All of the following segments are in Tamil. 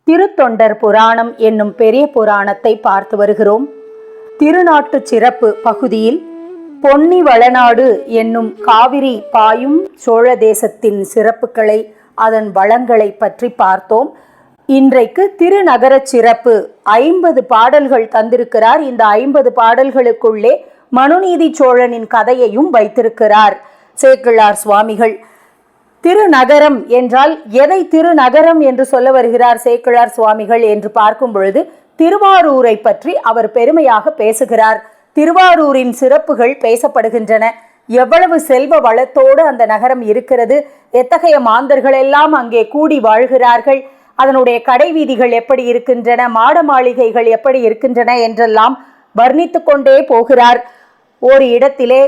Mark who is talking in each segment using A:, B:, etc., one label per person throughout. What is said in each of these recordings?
A: திருத்தொண்டர் புராணம் என்னும் பெரிய புராணத்தை பார்த்து வருகிறோம். திருநாட்டு சிறப்பு பகுதியில் பொன்னி வளநாடு என்னும் காவிரி பாயும் சோழ தேசத்தின் சிறப்புகளை, அதன் வளங்களை பற்றி பார்த்தோம். இன்றைக்கு திருநகர சிறப்பு 50 பாடல்கள் தந்திருக்கிறார். இந்த 50 பாடல்களுக்குள்ளே மனுநீதி சோழனின் கதையையும் வைத்திருக்கிறார் சேக்கிழார் சுவாமிகள். திருநகரம் என்றால் எதை திருநகரம் என்று சொல்ல வருகிறார் சேக்கிழார் சுவாமிகள் என்று பார்க்கும் பொழுது திருவாரூரை பற்றி அவர் பெருமையாக பேசுகிறார். திருவாரூரின் சிறப்புகள் பேசப்படுகின்றன. எவ்வளவு செல்வ வளத்தோடு அந்த நகரம் இருக்கிறது, எத்தகைய மாந்தர்கள் எல்லாம் அங்கே கூடி வாழ்கிறார்கள், அதனுடைய கடை வீதிகள் எப்படி இருக்கின்றன, மாட மாளிகைகள் எப்படி இருக்கின்றன என்றெல்லாம் வர்ணித்து கொண்டே போகிறார். ஒரு இடத்திலே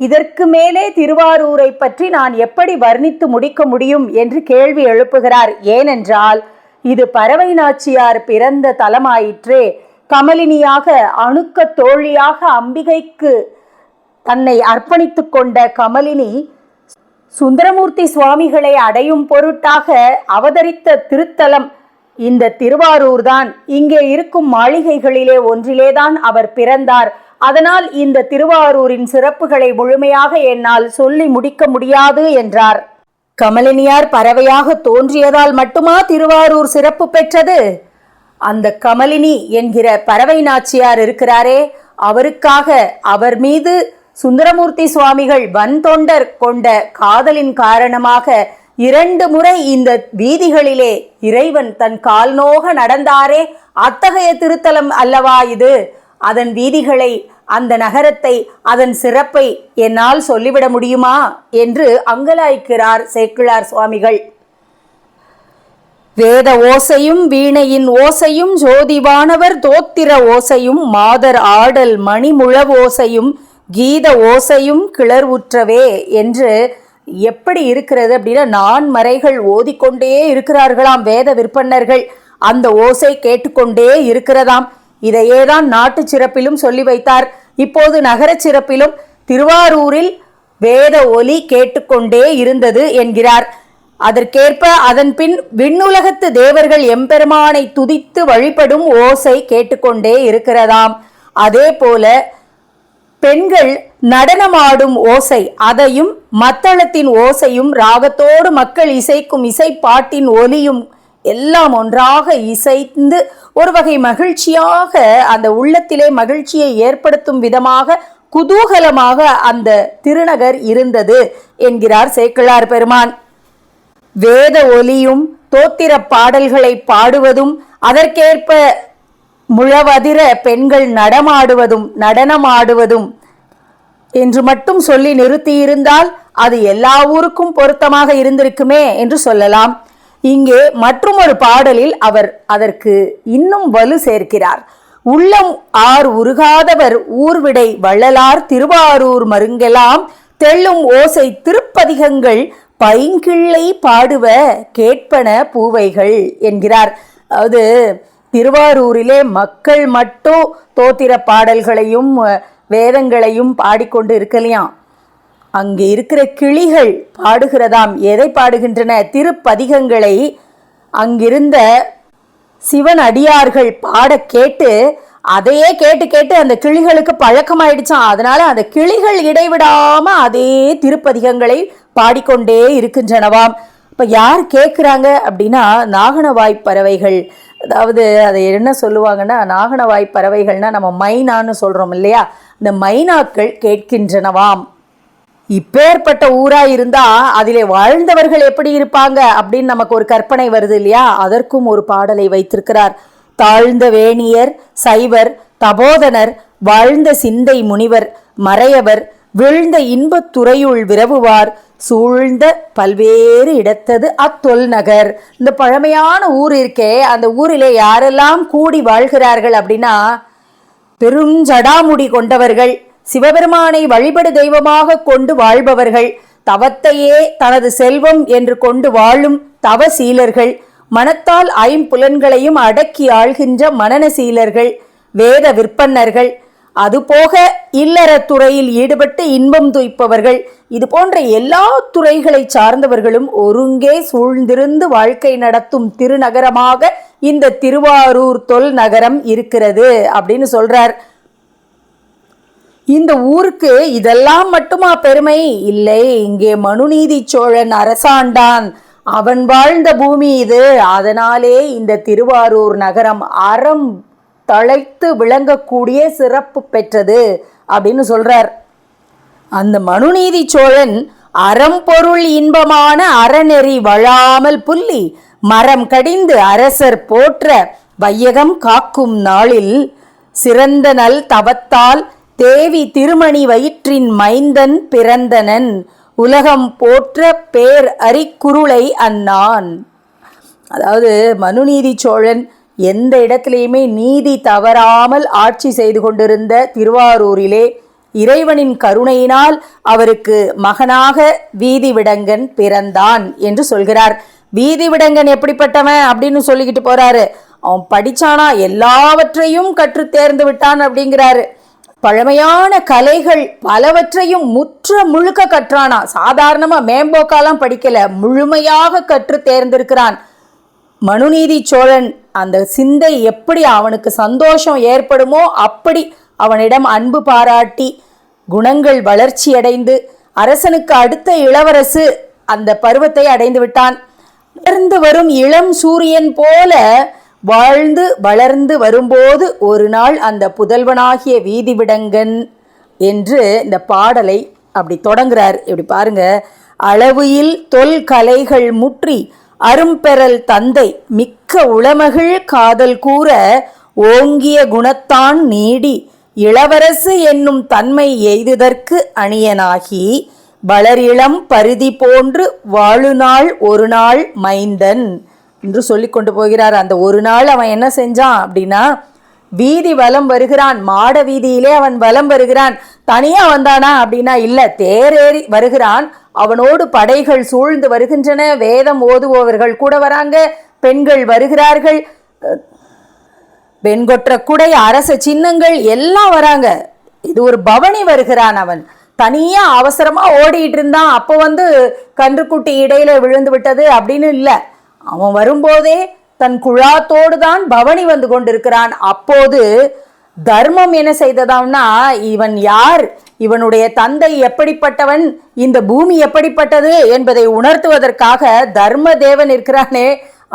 A: இதற்கு மேலே திருவாரூரை பற்றி நான் எப்படி வர்ணித்து முடிக்க முடியும் என்று கேள்வி எழுப்புகிறார். ஏனென்றால் இது பறவை நாச்சியார் பிறந்த தலமாயிற்றே. கமலினியாக, அணுக்க தோழியாக அம்பிகைக்கு தன்னை அர்ப்பணித்து கொண்ட கமலினி சுந்தரமூர்த்தி சுவாமிகளை அடையும் பொருட்டாக அவதரித்த திருத்தலம் இந்த திருவாரூர் தான். இங்கே இருக்கும் மாளிகைகளிலே ஒன்றிலேதான் அவர் பிறந்தார். அதனால் இந்த திருவாரூரின் சிறப்புகளை முழுமையாக என்னால் சொல்லி முடிக்க முடியாது என்றார். கமலினியார் பறவையாக தோன்றியதால் மட்டுமா திருவாரூர் சிறப்பு பெற்றது? அந்த கமலினி என்கிற பறவை நாச்சியார் இருக்கிறாரே, அவருக்காக, அவர் மீது சுந்தரமூர்த்தி சுவாமிகள் வன்தொண்டர் கொண்ட காதலின் காரணமாக 2 முறை இந்த வீதிகளிலே இறைவன் தன் கால் நோக நடந்தாரே, அத்தகைய திருத்தலம் அல்லவா இது? அதன் வீதிகளை, அந்த நகரத்தை, அதன் சிறப்பை என்னால் சொல்லிவிட முடியுமா என்று அங்கலாய்க்கிறார் சேக்கிழார் சுவாமிகள். வேத ஓசையும் வீணையின் ஓசையும் ஜோதிவானவர் தோத்திர ஓசையும் மாதர் ஆடல் மணிமுழவு ஓசையும் கீத ஓசையும் கிளர்வுற்றவே என்று எப்படி இருக்கிறது அப்படின்னா, 4 மறைகள் ஓதிக்கொண்டே இருக்கிறார்களாம் வேத விற்பன்னர்கள். அந்த ஓசை கேட்டுக்கொண்டே இருக்கிறதாம். இதையேதான் நாட்டு சிறப்பிலும் சொல்லி வைத்தார். இப்போது நகர சிறப்பிலும் திருவாரூரில் வேத ஒலி கேட்டுக்கொண்டே இருந்தது என்கிறார். அதற்கேற்ப அதன் பின் விண்ணுலகத்து தேவர்கள் எம்பெருமானை துதித்து வழிபடும் ஓசை கேட்டுக்கொண்டே இருக்கிறதாம். அதே போல பெண்கள் நடனமாடும் ஓசை, அதையும் மத்தளத்தின் ஓசையும் ராகத்தோடு மக்கள் இசைக்கும் இசைப்பாட்டின் ஒலியும் எல்லாம் ஒன்றாக இசைந்து ஒரு வகை மகிழ்ச்சியாக, அந்த உள்ளத்திலே மகிழ்ச்சியை ஏற்படுத்தும் விதமாக குதூகலமாக அந்த திருநகர் இருந்தது என்கிறார் சேக்கிழார் பெருமான். வேத ஒலியும் தோத்திர பாடல்களை பாடுவதும் அதற்கேற்ப முழவதிர பெண்கள் நடனமாடுவதும் என்று மட்டும் சொல்லி நிறுத்தியிருந்தால் அது எல்லா ஊருக்கும் பொருத்தமாக இருந்திருக்குமே என்று சொல்லலாம். இங்கே மற்றும் ஒரு பாடலில் அவர் அதற்கு இன்னும் வலு சேர்க்கிறார். உள்ளம் ஆர் உருகாதவர் ஊர்விடை வள்ளலார் திருவாரூர் மருங்கெல்லாம் தெள்ளும் ஓசை திருப்பதிகங்கள் பைங்கிள்ளை பாடுவ கேட்பன பூவைகள் என்கிறார். அதாவது திருவாரூரிலே மக்கள் மட்டும் தோத்திர பாடல்களையும் வேதங்களையும் பாடிக்கொண்டு இருக்கலையாம். அங்கே இருக்கிற கிளிகள் பாடுகிறதாம். எதை பாடுகின்றன? திருப்பதிகங்களை. அங்கிருந்த சிவன் அடியார்கள் பாட கேட்டு, அதையே கேட்டு கேட்டு அந்த கிளிகளுக்கு பழக்கமாயிடுச்சான். அதனால அந்த கிளிகள் இடைவிடாம அதே திருப்பதிகங்களை பாடிக்கொண்டே இருக்கின்றனவாம். இப்ப யார் கேட்குறாங்க அப்படின்னா, நாகனவாய் பறவைகள். அதாவது அதை என்ன சொல்லுவாங்கன்னா, நாகனவாய் பறவைகள்னா நம்ம மைனான்னு சொல்றோம் இல்லையா, இந்த மைனாக்கள் கேட்கின்றனவாம். இப்பேற்பட்ட ஊரா இருந்தா அதிலே வாழ்ந்தவர்கள் எப்படி இருப்பாங்க அப்படின்னு நமக்கு ஒரு கற்பனை வருது இல்லையா? அதற்கும் ஒரு பாடலை வைத்திருக்கிறார். தாழ்ந்த வேணியர் சைவர் தபோதனர் வாழ்ந்த சிந்தை முனிவர் மறையவர் விழுந்த இன்பத் துறையுள் விரவுவார் சூழ்ந்த பல்வேறு இடத்தது அத்தொல் நகர். இந்த பழமையான ஊர் இருக்கே, அந்த ஊரிலே யாரெல்லாம் கூடி வாழ்கிறார்கள் அப்படின்னா, பெரும் ஜடாமுடி கொண்டவர்கள், சிவபெருமானை வழிபடு தெய்வமாக கொண்டு வாழ்பவர்கள், தவத்தையே தனது செல்வம் என்று கொண்டு வாழும் தவசீலர்கள், மனத்தால் 5 புலன்களையும் அடக்கி ஆள்கின்ற மனநசீலர்கள், வேத விற்பன்னர்கள், அதுபோக இல்லறத்துறையில் ஈடுபட்டு இன்பம் துய்ப்பவர்கள், இது போன்ற எல்லா துறைகளை சார்ந்தவர்களும் ஒருங்கே சூழ்ந்திருந்து வாழ்க்கை நடத்தும் திருநகரமாக இந்த திருவாரூர் தொல் நகரம் இருக்கிறது அப்படின்னு சொல்றார். இந்த ஊருக்கு இதெல்லாம் மட்டுமா பெருமை? இல்லை, இங்கே மனுநீதி சோழன் அரசாண்டான், அவன் வாழ்ந்த பூமி இது. அதனாலே இந்த திருவாரூர் நகரம் அறம் தழைத்து விளங்கக்கூடிய சிறப்பு பெற்றது அப்படின்னு சொல்றார். அந்த மனுநீதி சோழன் அறம்பொருள் இன்பமான அறநெறி வழாமல் புல்லி மரம் கடிந்து அரசர் போற்ற வையகம் காக்கும் நாளில் சிறந்த நல் தவத்தால் தேவி திருமணி வயிற்றின் மைந்தன் பிறந்தனன் உலகம் போற்ற பேர் அரிக்குருளை அன்னான். அதாவது மனுநீதி சோழன் எந்த இடத்திலையுமே நீதி தவறாமல் ஆட்சி செய்து கொண்டிருந்த திருவாரூரிலே இறைவனின் கருணையினால் அவருக்கு மகனாக வீதிவிடங்கன் பிறந்தான் என்று சொல்கிறார். வீதிவிடங்கன் எப்படிப்பட்டவன் அப்படின்னு சொல்லிக்கிட்டு போறாரு. அவன் படிச்சானா, எல்லாவற்றையும் கற்று தேர்ந்து விட்டான் அப்படிங்கிறாரு. பழமையான கலைகள் பலவற்றையும் முழுக்க கற்றானா. சாதாரணமா மேம்போக்காலாம் படிக்கல, முழுமையாக கற்று தேர்ந்திருக்கிறான். மனுநீதி சோழன் அந்த சிந்தை எப்படி அவனுக்கு சந்தோஷம் ஏற்படுமோ அப்படி அவனிடம் அன்பு பாராட்டி குணங்கள் வளர்ச்சியடைந்து அரசனுக்கு அடுத்த இளவரசு அந்த பருவத்தை அடைந்து விட்டான். வளர்ந்து வரும் இளம் சூரியன் போல வாழ்ந்து வளர்ந்து வரும்போது ஒரு நாள் அந்த புதல்வனாகிய வீதிவிடங்கன் என்று இந்த பாடலை அப்படி தொடங்குறார். இப்படி பாருங்க. அளவுயில் தொல் கலைகள் முற்றி அரும்பெறல் தந்தை மிக்க உளமகிழ் காதல் கூற ஓங்கிய குணத்தான் நீடி இளவரசு என்னும் தன்மை எய்துதற்கு அணியனாகி வளரிளம் பரிதி போன்று வாழுநாள் ஒரு நாள் மைந்தன் என்று சொல்லி கொண்டு போகிறார். அந்த ஒரு நாள் அவன் என்ன செஞ்சான் அப்படின்னா, வீதி வலம் வருகிறான். மாட வீதியிலே அவன் வலம் வருகிறான். தனியா வந்தானா அப்படின்னா இல்ல, தேரேறி வருகிறான். அவனோடு படைகள் சூழ்ந்து வருகின்றன. வேதம் ஓதுபவர்கள் கூட வராங்க, பெண்கள் வருகிறார்கள், வெண்கொற்ற குடை அரச சின்னங்கள் எல்லாம் வராங்க. இது ஒரு பவனி வருகிறான். அவன் தனியா அவசரமா ஓடிட்டு இருந்தான். அப்போ கன்றுக்குட்டி இடையில விழுந்து விட்டது அப்படின்னு இல்லை. அவன் வரும்போதே தன் குழாத்தோடு தான் பவனி வந்து கொண்டிருக்கிறான். அப்போது தர்மம் என்ன செய்ததாம்னா, இவன் யார், இவனுடைய தந்தை எப்படிப்பட்டவன், இந்த பூமி எப்படிப்பட்டது என்பதை உணர்த்துவதற்காக தர்ம தேவன் இருக்கிறானே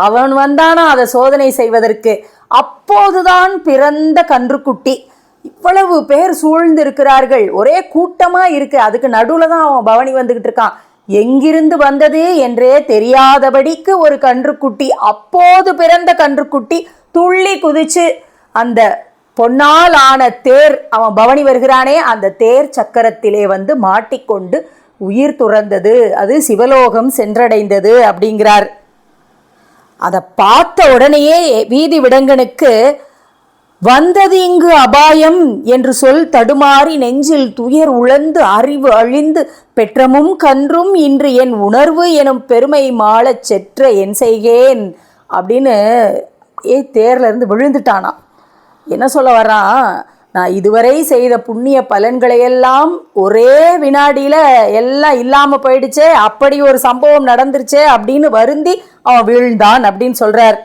A: அவன் வந்தானா அதை சோதனை செய்வதற்கு. அப்போதுதான் பிறந்த கன்றுக்குட்டி. இவ்வளவு பேர் சூழ்ந்து இருக்கிறார்கள், ஒரே கூட்டமா இருக்கு. அதுக்கு நடுவுல தான் அவன் பவனி வந்துகிட்டு இருக்கான். எங்கிருந்து வந்தது என்றே தெரியாதபடிக்கு ஒரு கன்றுக்குட்டி, அப்போது பிறந்த கன்றுக்குட்டி துள்ளி குதிச்சு அந்த பொன்னால் ஆன தேர், அவன் பவனி வருகிறானே அந்த தேர் சக்கரத்திலே மாட்டிக்கொண்டு உயிர் துறந்தது. அது சிவலோகம் சென்றடைந்தது அப்படிங்கிறார். அதை பார்த்த உடனேயே வீதி விடங்கனுக்கு வந்தது இங்கு அபாயம் என்று சொல் தடுமாறி நெஞ்சில் துயர் உழந்து அறிவு அழிந்து பெற்றமும் கன்றும் இன்று என் உணர்வு எனும் பெருமை மாளச் செற்ற என் செய்கேன் அப்படின்னு தேர்ல இருந்து விழுந்துட்டானா. என்ன சொல்ல வர்றான், நான் இதுவரை செய்த புண்ணிய பலன்களையெல்லாம் ஒரே வினாடியில எல்லாம் இல்லாம போயிடுச்சே, அப்படி ஒரு சம்பவம் நடந்துருச்சே அப்படின்னு வருந்தி அவன் வீழ்ந்தான் அப்படின்னு சொல்றார்.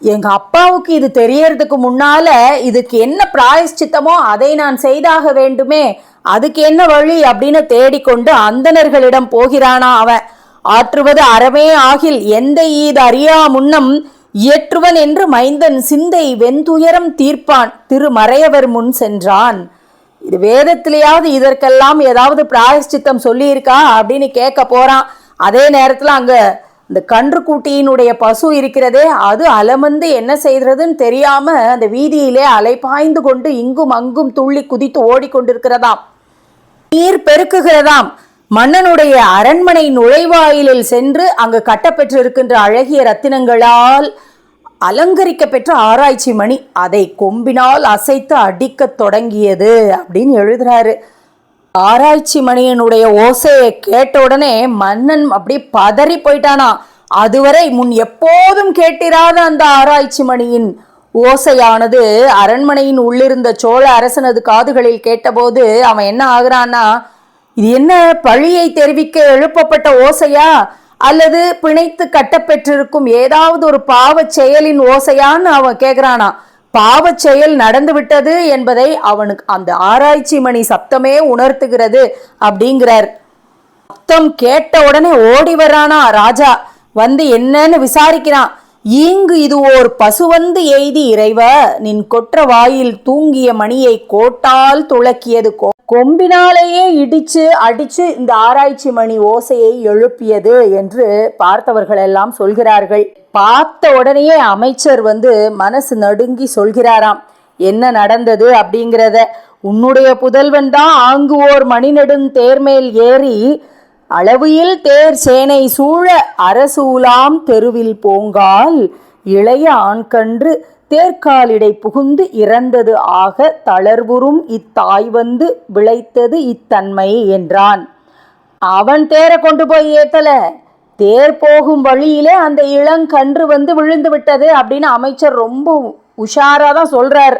A: எங்க அப்பாவுக்கு இது தெரியறதுக்கு முன்னால இதுக்கு என்ன பிராயஷ்சித்தமோ அதை நான் செய்தாக வேண்டுமே, அதுக்கு என்ன வழி அப்படின்னு தேடிக்கொண்டு அந்தணர்களிடம் போகிறானா அவன். ஆற்றுவது அறமே ஆகில் எந்த ஈது அறியா முன்னம் இயற்றுவன் என்று மைந்தன் சிந்தை வெந்துயரம் தீர்ப்பான் திருமறையவர் முன் சென்றான். இது வேதத்திலேயாவது இதற்கெல்லாம் ஏதாவது பிராயஷ்சித்தம் சொல்லியிருக்கா அப்படின்னு கேட்க போறான். அதே நேரத்துல அங்க இந்த கன்றுக்குட்டியினுடைய பசு இருக்கிறதே, அது அலமந்து என்ன செய்கிறதுன்னு தெரியாம அந்த வீதியிலே அலைபாய்ந்து கொண்டு இங்கும் அங்கும் துள்ளி குதித்து ஓடிக்கொண்டிருக்கிறதாம். நீர் பெருக்குகிறதாம். மன்னனுடைய அரண்மனை நுழைவாயிலில் சென்று அங்கு கட்டப்பெற்றிருக்கின்ற அழகிய ரத்தினங்களால் அலங்கரிக்க பெற்ற ஆராய்ச்சி மணி அதை கொம்பினால் அசைத்து அடிக்க தொடங்கியது அப்படின்னு எழுதுறாரு. ஆராய்ச்சி மணியனுடைய ஓசையை கேட்ட உடனே மன்னன் அப்படி பதறி போயிட்டானா. அதுவரை முன் எப்போதும் கேட்டிராத அந்த ஆராய்ச்சி மணியின் ஓசையானது அரண்மனையின் உள்ளிருந்த சோழ அரசனது காதுகளில் கேட்டபோது அவன் என்ன ஆகுறான்னா, இது என்ன பழியை தெரிவிக்க எழுப்பப்பட்ட ஓசையா, அல்லது பிணைத்து கட்டப்பெற்றிருக்கும் ஏதாவது ஒரு பாவச் செயலின் ஓசையான்னு அவன் கேட்கிறானா. பாவச் செயல் நடந்து விட்டது என்பதை அவனுக்கு அந்த ஆராய்ச்சி மணி சப்தமே உணர்த்துகிறது அப்படிங்கிறார். சப்தம் கேட்ட உடனே ஓடி வரானா ராஜா. வந்து என்னன்னு விசாரிக்கிறான். ஈங்கு இது ஓர் பசு வந்து எய்தி இறைவ, நின் கொற்ற வாயில் தூங்கிய மணியை கோட்டால் துளக்கியது, கொம்பினாலேயே இடிச்சு அடிச்சு இந்த ஆராய்ச்சி மணி ஓசையை எழுப்பியது என்று பார்த்தவர்கள் எல்லாம் சொல்கிறார்கள். பார்த்த உடனேயே அமைச்சர் வந்து மனசு நடுங்கி சொல்கிறாராம், என்ன நடந்தது அப்படிங்கிறத. உன்னுடைய புதல்வன் தான் ஆங்கு ஓர் மணிநெடும் தேர்மேல் ஏறி அளவியில் தேர் சேனை சூழ அரசூலாம் தெருவில் போங்கால் இளைய ஆண்கன்று தேர்காலிடை புகுந்து இறந்தது ஆக தளர்வுறும் இத்தாய் வந்து விளைத்தது இத்தன்மை என்றான். அவன் தேரை கொண்டு போய் ஏத்தல, தேர் போகும் வழியிலே அந்த இளங்கன்று வந்து விழுந்து விட்டது அப்படின்னு அமைச்சர் ரொம்ப உஷாரா தான் சொல்றார்.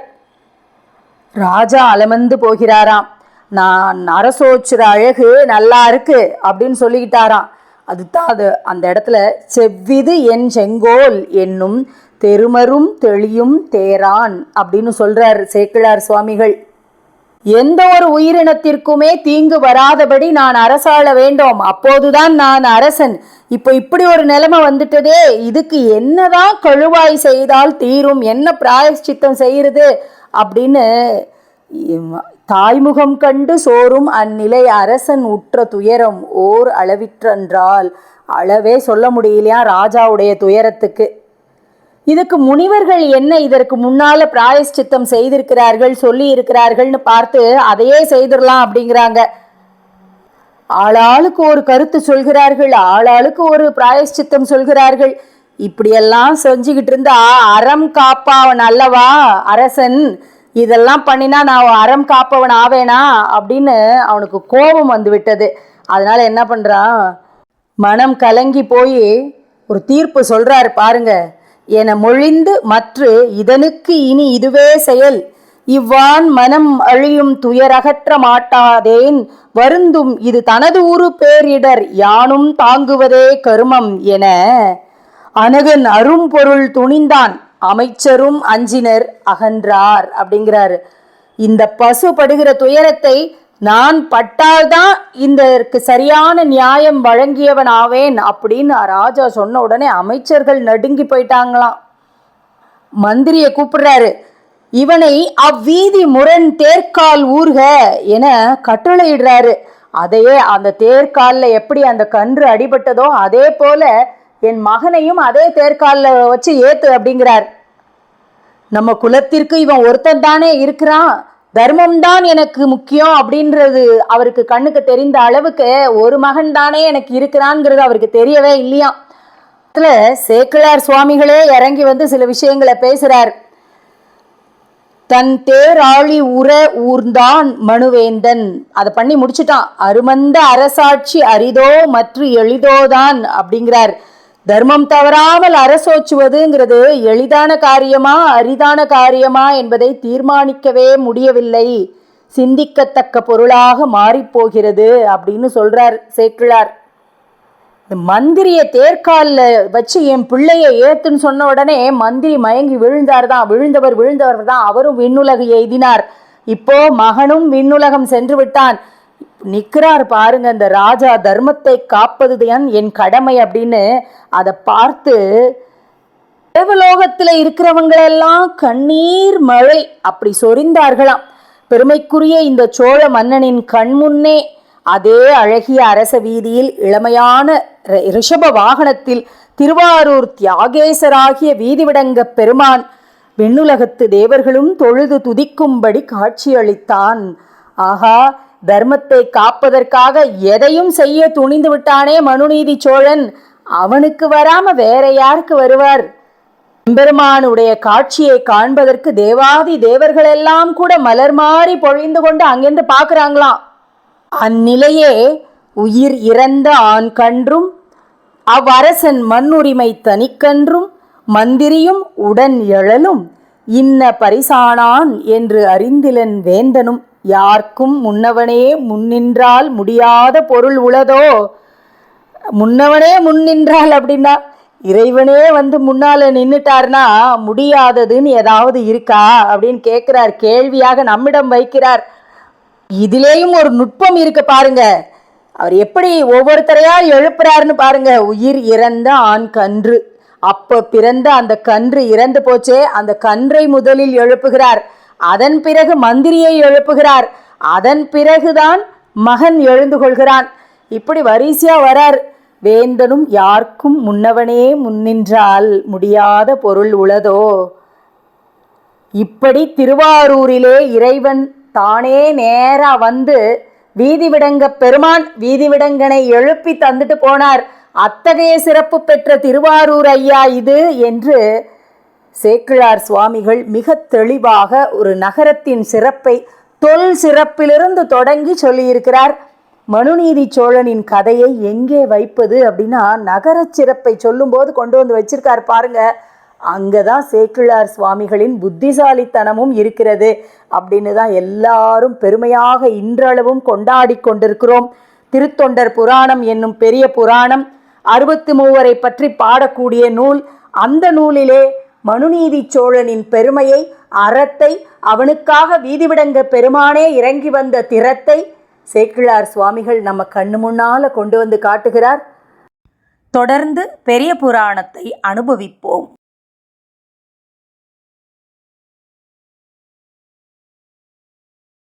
A: ராஜா அலமந்து போகிறாராம். நான் அரசோச்சுற அழகு நல்லா இருக்கு அப்படின்னு சொல்லிக்கிட்டாராம். அதுதான் அது அந்த இடத்துல செவ்விது என் செங்கோல் என்னும் தெருமரும் தெளியும் தேரான் அப்படின்னு சொல்றார் சேக்கிழார் சுவாமிகள். எந்த ஒரு உயிரினத்திற்குமே தீங்கு வராதபடி நான் அரசாள வேண்டும், அப்போதுதான் நான் அரசன். இப்போ இப்படி ஒரு நிலைமை வந்துட்டதே, இதுக்கு என்னதான் கழுவாய் செய்தால் தீரும், என்ன பிராயஷ்சித்தம் செய்யறது அப்படின்னு தாய்முகம் கண்டு சோறும் அந்நிலை அரசன் உற்ற துயரம் ஓர் அளவிற்றென்றால் அளவே சொல்ல முடியலையா ராஜாவுடைய துயரத்துக்கு. இதுக்கு முனிவர்கள் என்ன இதற்கு முன்னால பிராயஷ்சித்தம் செய்திருக்கிறார்கள் சொல்லி இருக்கிறார்கள்னு பார்த்து அதையே செய்திடலாம் அப்படிங்கிறாங்க. ஆளாளுக்கு ஒரு கருத்து சொல்கிறார்கள், ஆளாளுக்கு ஒரு பிராயஷ்சித்தம் சொல்கிறார்கள். இப்படியெல்லாம் செஞ்சுக்கிட்டு இருந்தா அறம் காப்பாவன் அல்லவா அரசன், இதெல்லாம் பண்ணினா நான் அறம் காப்பவன் ஆவேனா அப்படின்னு அவனுக்கு கோபம் வந்து விட்டது. அதனால என்ன பண்றான், மனம் கலங்கி போய் ஒரு தீர்ப்பு சொல்றாரு பாருங்க. என மொழிந்து மற்ற இதனுக்கு இனி இதுவே செயல், இவ்வான் மனம் அழியும் துயரகற்ற மாட்டாதேன் வருந்தும் இது தனது ஊரு பேரிடர் யானும் தாங்குவதே கருமம் என அனகன் அரும்பொருள் துணிந்தான் அமைச்சரும் அஞ்சினர் அகன்றார் அப்படிங்கிறாரு. இந்த பசு படுகிற துயரத்தை நான் பட்டால்தான் இதற்கு சரியான நியாயம் வழங்கியவன் ஆவேன் அப்படின்னு ராஜா சொன்ன உடனே அமைச்சர்கள் நடுங்கி போயிட்டாங்களாம். மந்திரியை கூப்பிடுறாரு. இவனை அவ்வீதி முரண் தேர்கால் ஊர்க என கட்டளையிடுறாரு. அதையே அந்த தேர்காலில் எப்படி அந்த கன்று அடிபட்டதோ அதே போல என் மகனையும் அதே தேர்காலில் வச்சு ஏத்து அப்படிங்கிறார். நம்ம குலத்திற்கு இவன் ஒருத்தன் தானே இருக்கிறான், தர்மம்தான் எனக்கு முக்கியம் அப்படின்றது அவருக்கு கண்ணுக்கு தெரிந்த அளவுக்கு ஒரு மகன் தானே எனக்கு இருக்கிறான்ங்கிறது அவருக்கு தெரியவே இல்லையா. அதுல சேக்கிழார் சுவாமிகளே இறங்கி வந்து சில விஷயங்களை பேசுறார். தன் தேராளி உற ஊர்ந்தான் மனுவேந்தன், அதை பண்ணி முடிச்சுட்டான். அருமந்த அரசாட்சி அரிதோ மற்ற எளிதோதான் அப்படிங்கிறார். தர்மம் தவறாமல் அரசோச்சுவதுங்கிறது எளிதான காரியமா அரிதான காரியமா என்பதை தீர்மானிக்கவே முடியவில்லை, சிந்திக்கத்தக்க பொருளாக மாறிப்போகிறது அப்படின்னு சொல்றார் சேக்கிழார். மந்திரிய தேர்காலில் வச்சு என் பிள்ளைய ஏத்துன்னு சொன்ன உடனே மந்திரி மயங்கி விழுந்தார் விழுந்தவர் தான் அவரும் விண்ணுலகு எய்தினார். இப்போ மகனும் விண்ணுலகம் சென்று விட்டான். நிற்கிறார் பாருங்க அந்த ராஜா, தர்மத்தை காப்பதுதான் என் கடமை அப்படின்னு. அதை பார்த்து தேவலோகத்தில் இருக்கிறவங்களெல்லாம் கண்ணீர் மழை அப்படி சொரிந்தார்களாம். பெருமைக்குரிய இந்த சோழ மன்னனின் கண்முன்னே அதே அழகிய அரச வீதியில் இளமையான ரிஷப வாகனத்தில் திருவாரூர் தியாகேசராகிய வீதிவிடங்க பெருமான் விண்ணுலகத்து தேவர்களும் தொழுது துதிக்கும்படி காட்சியளித்தான். ஆகா, தர்மத்தை காப்பதற்காக எதையும் செய்ய துணிந்து விட்டானே மனுநீதி சோழன், அவனுக்கு வராம வேற யாருக்கு வருவார்? எம்பெருமானுடைய காட்சியை காண்பதற்கு தேவாதி தேவர்கள் எல்லாம் கூட மலர் மாறி பொழிந்து கொண்டு அங்கிருந்து பார்க்கிறாங்களாம். அந்நிலையே உயிர் இறந்த ஆண் கன்றும் அவ்வரசன் மண்ணுரிமை தனிக்கன்றும் மந்திரியும் உடன் எழலும் இன்ன பரிசானான் என்று அறிந்திலன் வேந்தனும் யார்க்கும் முன்னவனே முன்னின்றால் முடியாத பொருள் உளதோ. முன்னவனே முன்னின்றால் அப்படின்னா இறைவனே முன்னால நின்னுட்டார்னா முடியாததுன்னு ஏதாவது இருக்கா அப்படின்னு கேட்கிறார். கேள்வியாக நம்மிடம் வைக்கிறார். இதிலேயும் ஒரு நுட்பம் இருக்கு பாருங்க. அவர் எப்படி ஒவ்வொருத்தரையா எழுப்புறாருன்னு பாருங்க. உயிர் இறந்த ஆண் கன்று, அப்ப பிறந்த அந்த கன்று இறந்து போச்சே, அந்த கன்றை முதலில் எழுப்புகிறார். அதன் பிறகு மந்திரியை எழுப்புகிறார். அதன் பிறகுதான் மகன் எழுந்து கொள்கிறான். இப்படி வரிசையா வரார். வேந்தனும் யார்க்கும் முன்னவனே முன்னின்றால் முடியாத பொருள் உளதோ. இப்படி திருவாரூரிலே இறைவன் தானே நேரா வீதிவிடங்க பெருமான் வீதிவிடங்கனை எழுப்பி தந்துட்டு போனார். அத்தகைய சிறப்பு பெற்ற திருவாரூர் ஐயா இது என்று சேக்கிழார் சுவாமிகள் மிக தெளிவாக ஒரு நகரத்தின் சிறப்பை தொல் சிறப்பிலிருந்து தொடங்கி சொல்லியிருக்கிறார். மனுநீதி சோழனின் கதையை எங்கே வைப்பது அப்படின்னா நகர சிறப்பை சொல்லும்போது கொண்டு வச்சிருக்கார் பாருங்க. அங்கதான் சேக்கிழார் சுவாமிகளின் புத்திசாலித்தனமும் இருக்கிறது அப்படின்னு தான் எல்லாரும் பெருமையாக இன்றளவும் கொண்டாடி கொண்டிருக்கிறோம். திருத்தொண்டர் புராணம் என்னும் பெரிய புராணம் 63 பற்றி பாடக்கூடிய நூல். அந்த நூலிலே மனுநீதி சோழனின் பெருமையை, அறத்தை, அவனுக்காக வீதிவிடங்க பெருமானே இறங்கி வந்த திறத்தை சேக்கிழார் சுவாமிகள் நம்ம கண்ணு முன்னால கொண்டு காட்டுகிறார். தொடர்ந்து பெரிய புராணத்தை அனுபவிப்போம்.